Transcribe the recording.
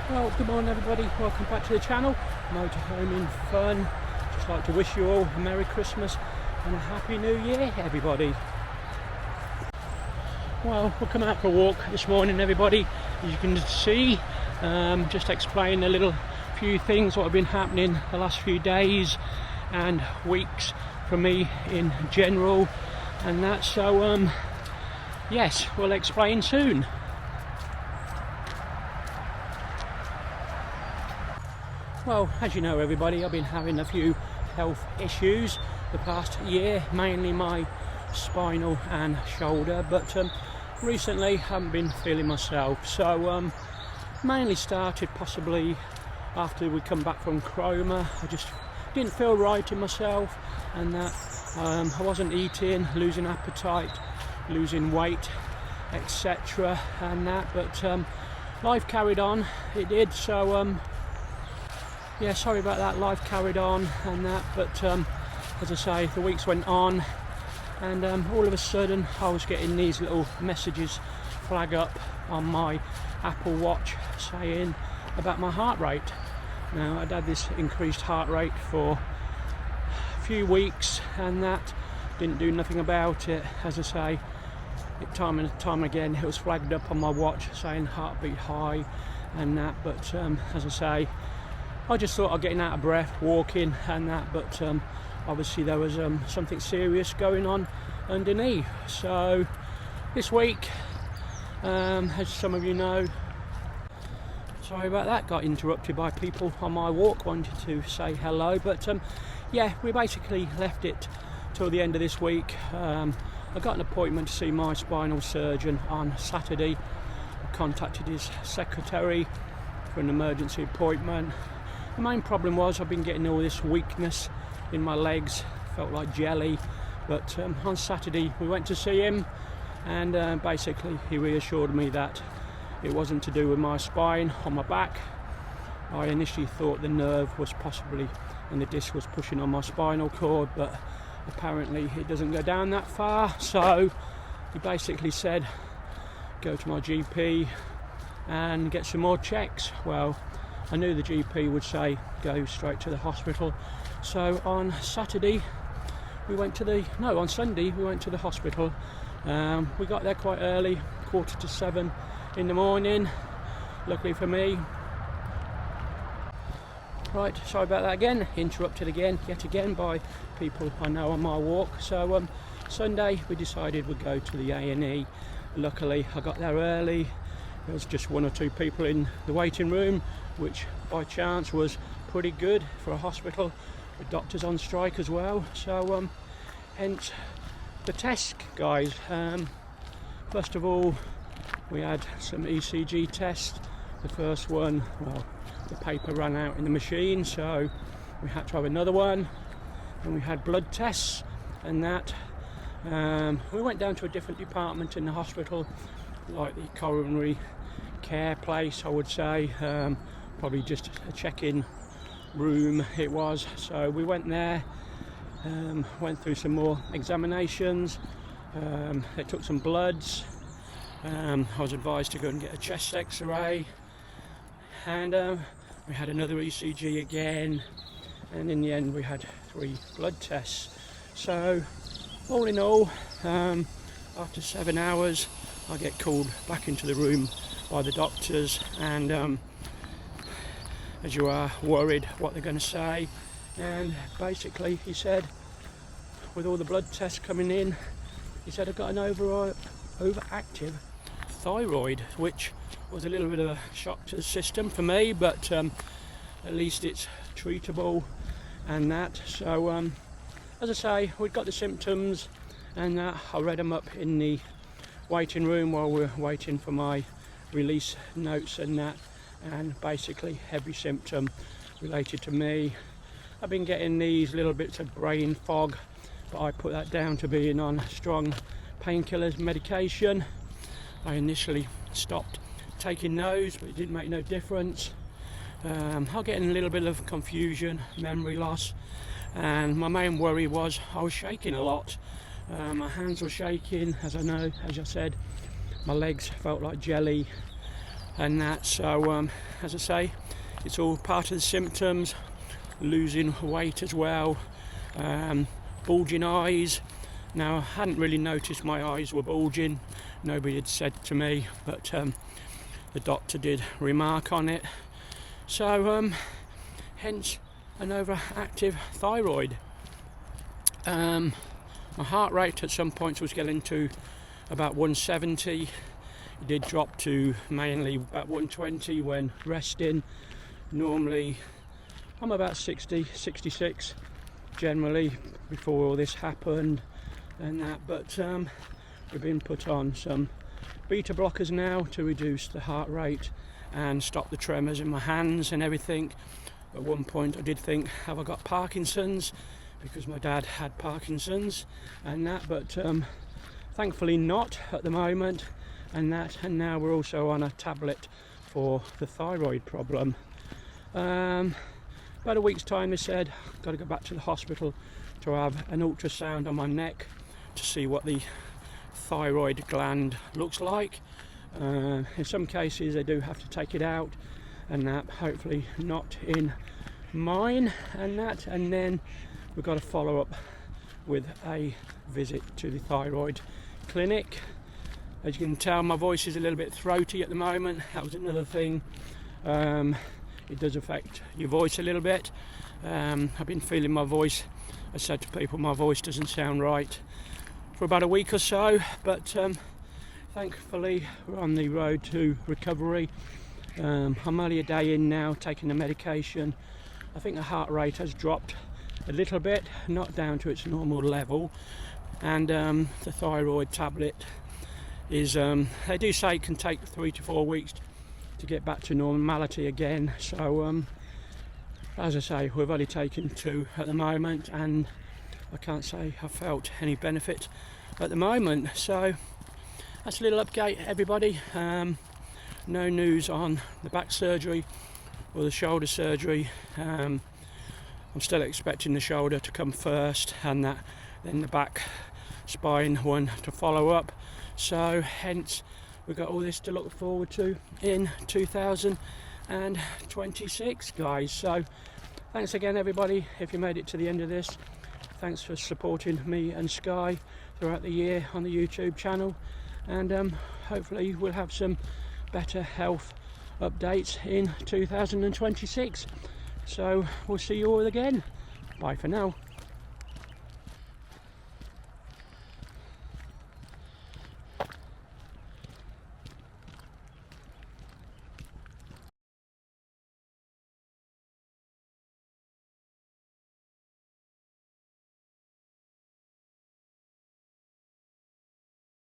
Well, good morning everybody, welcome back to the channel. Motorhoming fun. Just like to wish you all a Merry Christmas and a Happy New Year, everybody. Well, we'll come out for a walk this morning, everybody. As you can see, just explain a little few things what have been happening the last few days and weeks for me in general and that. So yes, we'll explain soon. Well, as you know everybody, I've been having a few health issues the past year, mainly my spinal and shoulder, but recently I haven't been feeling myself. So mainly started possibly after we come back from coma. I just didn't feel right in myself and that I wasn't eating, losing appetite, losing weight, etc. and that, but life carried on, it did. So yeah, sorry about that, life carried on and that, but as I say, the weeks went on and all of a sudden I was getting these little messages flag up on my Apple Watch saying about my heart rate. Now, I'd had this increased heart rate for a few weeks and that, didn't do nothing about it. As I say, time and time again it was flagged up on my watch saying heartbeat high and that, but as I say, I just thought I'd getting out of breath walking and that, but obviously there was something serious going on underneath. So this week, as some of you know, sorry about that, got interrupted by people on my walk wanted to say hello, but yeah, we basically left it till the end of this week. I got an appointment to see my spinal surgeon on Saturday. I contacted his secretary for an emergency appointment. The main problem was I've been getting all this weakness in my legs, felt like jelly, but on Saturday we went to see him and basically he reassured me that it wasn't to do with my spine on my back. I initially thought the nerve was possibly and the disc was pushing on my spinal cord, but apparently it doesn't go down that far. So he basically said go to my GP and get some more checks. Well, I knew the GP would say go straight to the hospital. So on Sunday we went to the hospital. We got there quite early, 7:15 in the morning, luckily for me. Right, sorry about that again, interrupted yet again by people I know on my walk. So Sunday we decided we'd go to the A&E. Luckily I got there early. There was just one or two people in the waiting room, which by chance was pretty good for a hospital with doctors on strike as well. So hence the test, guys. First of all, we had some ECG tests. The first one, well, the paper ran out in the machine, so we had to have another one. And we had blood tests and that. We went down to a different department in the hospital, like the coronary care place, I would say. Probably just a check-in room it was. So we went there, went through some more examinations. They took some bloods. I was advised to go and get a chest x-ray, and we had another ECG again, and in the end we had 3 blood tests. So all in all, after 7 hours I get called back into the room by the doctors, and as you are worried what they're going to say, and basically he said, with all the blood tests coming in, he said I've got an overactive thyroid, which was a little bit of a shock to the system for me, but at least it's treatable and that. So as I say, we've got the symptoms and I read them up in the waiting room while we're waiting for my release notes and that, and basically every symptom related to me. I've been getting these little bits of brain fog, but I put that down to being on strong painkillers medication. I initially stopped taking those, but it didn't make no difference. I'm getting a little bit of confusion, memory loss, and my main worry was I was shaking a lot. My hands were shaking, as I said. My legs felt like jelly. and that. So as I say, it's all part of the symptoms. Losing weight as well, bulging eyes. Now, I hadn't really noticed my eyes were bulging, nobody had said to me, but the doctor did remark on it. So hence an overactive thyroid. My heart rate at some points was getting to about 170. It did drop to mainly about 120 when resting. Normally I'm about 60, 66 generally before all this happened and that, but we've been put on some beta blockers now to reduce the heart rate and stop the tremors in my hands and everything. At one point I did think, have I got Parkinson's, because my dad had Parkinson's and that, but thankfully not at the moment and that. And now we're also on a tablet for the thyroid problem. About a week's time, they said, I've got to go back to the hospital to have an ultrasound on my neck to see what the thyroid gland looks like. In some cases they do have to take it out and that, hopefully not in mine and that. And then we've got to follow up with a visit to the thyroid clinic. As you can tell, my voice is a little bit throaty at the moment. That was another thing. It does affect your voice a little bit. I've been feeling my voice. I said to people, my voice doesn't sound right for about a week or so, but thankfully we're on the road to recovery. I'm only a day in now taking the medication. I think the heart rate has dropped a little bit, not down to its normal level, and the thyroid tablet is, they do say it can take 3 to 4 weeks to get back to normality again. So as I say, we've only taken 2 at the moment and I can't say I've felt any benefit at the moment. So that's a little update, everybody. No news on the back surgery or the shoulder surgery. I'm still expecting the shoulder to come first and that, then the back spine one to follow up. So hence we've got all this to look forward to in 2026, guys. So thanks again, everybody, if you made it to the end of this. Thanks for supporting me and Sky throughout the year on the YouTube channel, and hopefully we'll have some better health updates in 2026. So we'll see you all again. Bye for now.